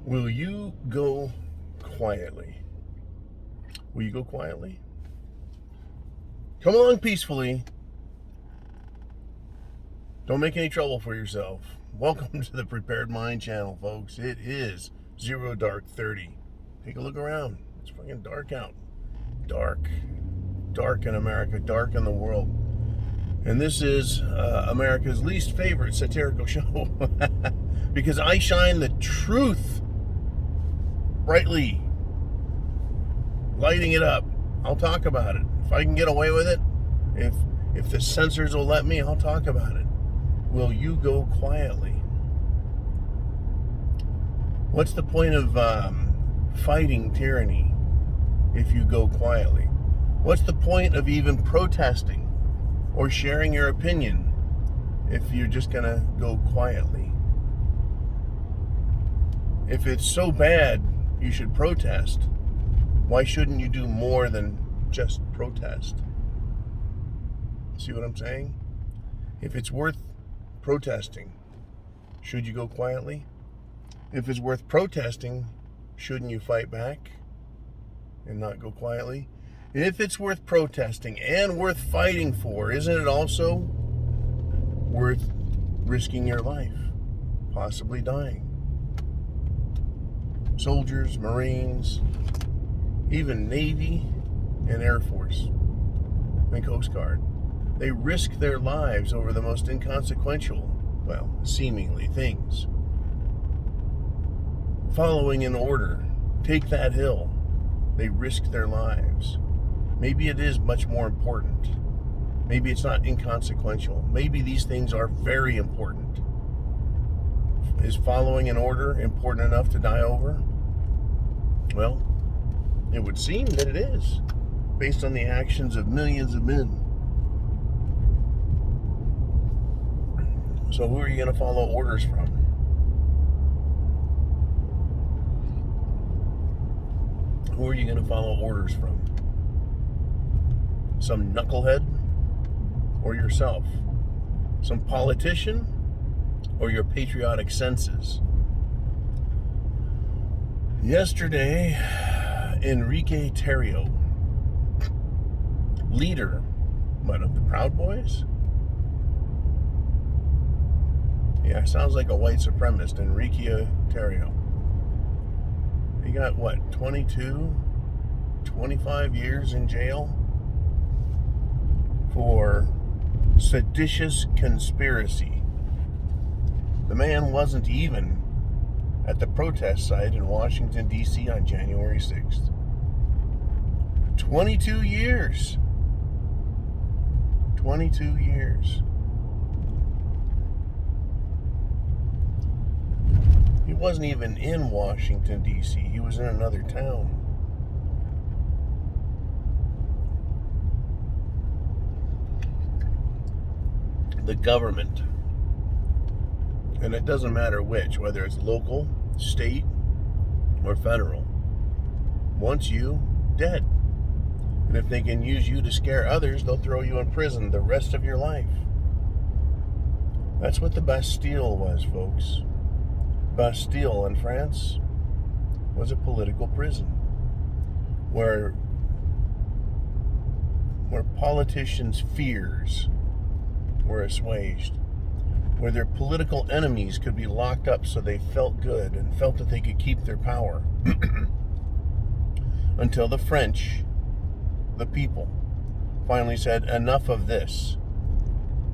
Will you go quietly? Will you go quietly? Come along peacefully. Don't make any trouble for yourself. Welcome to the Prepared Mind channel, folks. It is 0 dark 30. Take a look around. It's fucking dark out. Dark. Dark in America. Dark in the world. And this is America's least favorite satirical show. Because I shine the truth brightly, lighting it up. I'll talk about it. If I can get away with it, if the censors will let me, I'll talk about it. Will you go quietly? What's the point of fighting tyranny if you go quietly? What's the point of even protesting or sharing your opinion if you're just gonna go quietly? If it's so bad you should protest, why shouldn't you do more than just protest? See what I'm saying? If it's worth protesting, should you go quietly? If it's worth protesting, shouldn't you fight back and not go quietly? If it's worth protesting and worth fighting for, isn't it also worth risking your life, possibly dying? Soldiers, Marines, even Navy and Air Force and Coast Guard, they risk their lives over the most inconsequential, well, seemingly things. Following an order, take that hill, they risk their lives. Maybe it is much more important. Maybe it's not inconsequential. Maybe these things are very important. Is following an order important enough to die over? Well, it would seem that it is, based on the actions of millions of men. So who are you going to follow orders from? Who are you going to follow orders from? Some knucklehead or yourself? Some politician or your patriotic senses? Yesterday, Enrique Tarrio, leader, of the Proud Boys? Yeah, sounds like a white supremacist, Enrique Tarrio. He got, 25 years in jail for seditious conspiracy. The man wasn't even at the protest site in Washington, D.C. on January 6th. 22 years. 22 years. He wasn't even in Washington, D.C. He was in another town. The government, and it doesn't matter which, whether it's local, state, or federal, wants you dead. And if they can use you to scare others, they'll throw you in prison the rest of your life. That's what the Bastille was, folks. Bastille in France was a political prison where politicians' fears were assuaged, where their political enemies could be locked up so they felt good and felt that they could keep their power. Until the French, the people, finally said, enough of this.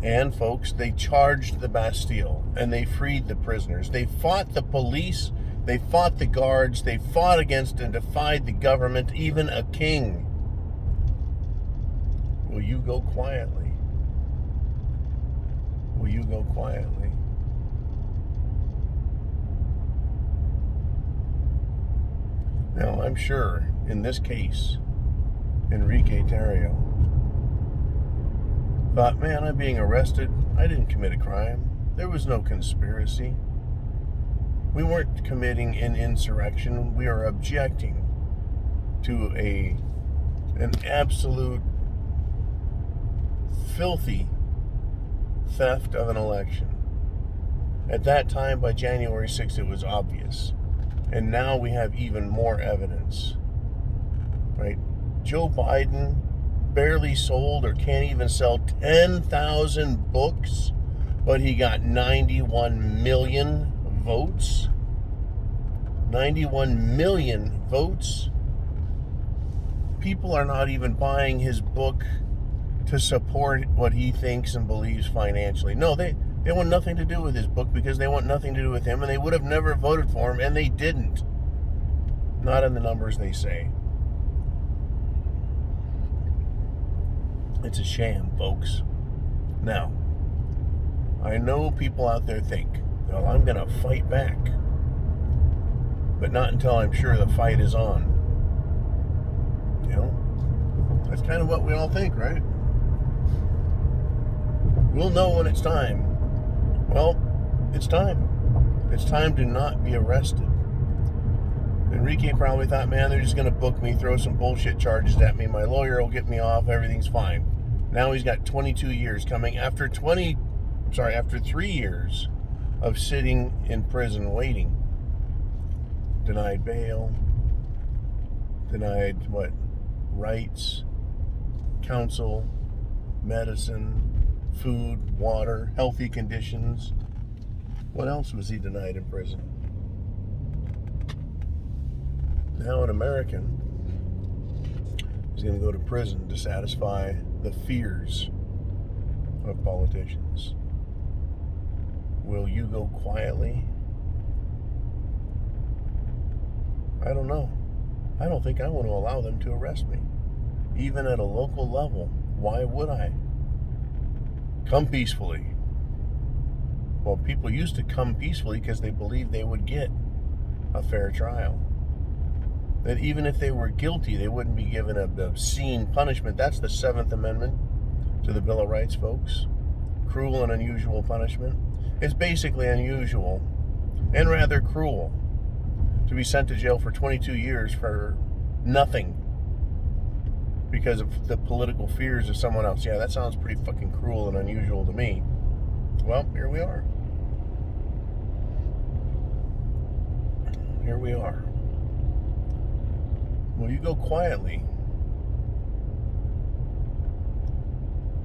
And folks, they charged the Bastille and they freed the prisoners. They fought the police, they fought the guards, they fought against and defied the government, even a king. Will you go quietly? Will you go quietly? Now, I'm sure in this case, Enrique Tarrio thought, man, I'm being arrested. I didn't commit a crime. There was no conspiracy. We weren't committing an insurrection. We are objecting to an absolute filthy theft of an election. At that time, by January 6th, it was obvious. And now we have even more evidence, right? Joe Biden barely sold or can't even sell 10,000 books, but he got 91 million votes. 91 million votes. People are not even buying his book to support what he thinks and believes financially. No, they want nothing to do with his book because they want nothing to do with him, and they would have never voted for him, and they didn't. Not in the numbers they say. It's a sham, folks. Now, I know people out there think, well, I'm going to fight back. But not until I'm sure the fight is on. You know? That's kind of what we all think, right? We'll know when it's time. Well, it's time. It's time to not be arrested. Enrique probably thought, man, they're just going to book me, throw some bullshit charges at me. My lawyer will get me off. Everything's fine. Now he's got 22 years coming after 3 years of sitting in prison waiting. Denied bail. Denied rights, counsel, medicine, food, water, healthy conditions. What else was he denied in prison? Now an American is going to go to prison to satisfy the fears of politicians. Will you go quietly? I don't know. I don't think I want to allow them to arrest me. Even at a local level. Why would I? Come peacefully. Well, people used to come peacefully because they believed they would get a fair trial. That even if they were guilty, they wouldn't be given an obscene punishment. That's the 7th Amendment to the Bill of Rights, folks. Cruel and unusual punishment. It's basically unusual and rather cruel to be sent to jail for 22 years for nothing because of the political fears of someone else. Yeah, that sounds pretty fucking cruel and unusual to me. Well, here we are. Here we are. Will you go quietly?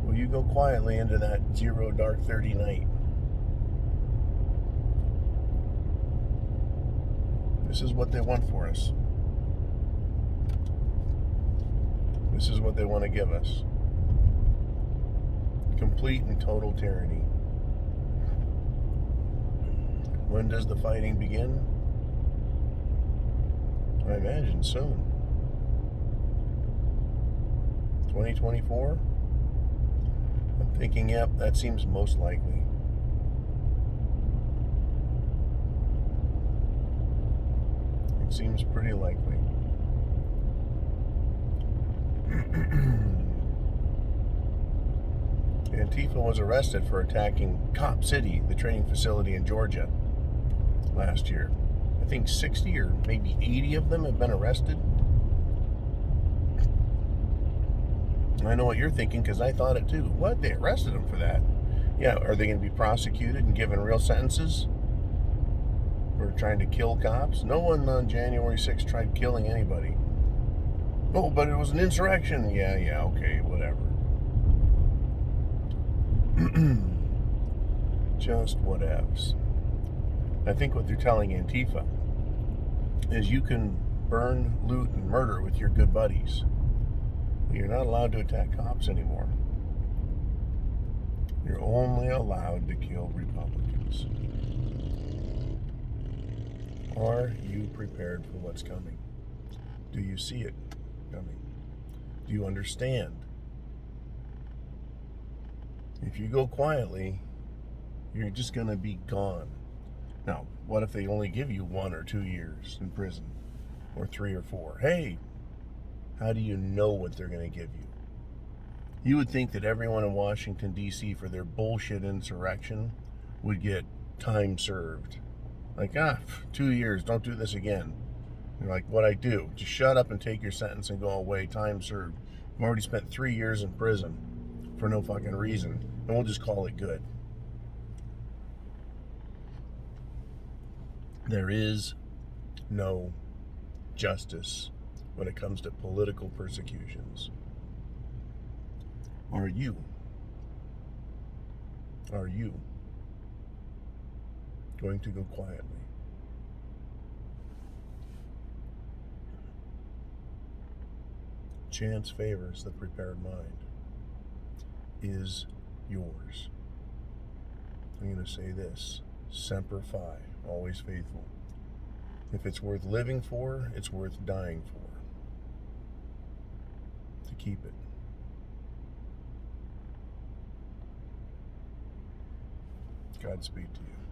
Will you go quietly into that 0 dark 30 night? This is what they want for us. This is what they want to give us. Complete and total tyranny. When does the fighting begin? I imagine soon. 2024? I'm thinking, yep, that seems most likely. It seems pretty likely. Antifa was arrested for attacking Cop City, the training facility in Georgia, last year. I think 60 or maybe 80 of them have been arrested. I know what you're thinking because I thought it too. What? They arrested them for that? Yeah, are they going to be prosecuted and given real sentences for trying to kill cops? No one on January 6th tried killing anybody. Oh, but it was an insurrection. Yeah, okay, whatever. Just whatevs. I think what they're telling Antifa is you can burn, loot, and murder with your good buddies. You're not allowed to attack cops anymore. You're only allowed to kill Republicans. Are you prepared for what's coming? Do you see it coming? Do you understand? If you go quietly, you're just going to be gone. Now, what if they only give you 1 or 2 years in prison? Or 3 or 4? Hey, how do you know what they're going to give you? You would think that everyone in Washington, D.C. for their bullshit insurrection would get time served. Like, 2 years, don't do this again. You're like, what I do? Just shut up and take your sentence and go away, time served. I've already spent 3 years in prison for no fucking reason, and we'll just call it good. There is no justice when it comes to political persecutions? Are you going to go quietly? Chance favors the prepared mind. Is yours. I'm going to say this: Semper Fi, always faithful. If it's worth living for, it's worth dying for. To keep it. Godspeed to you.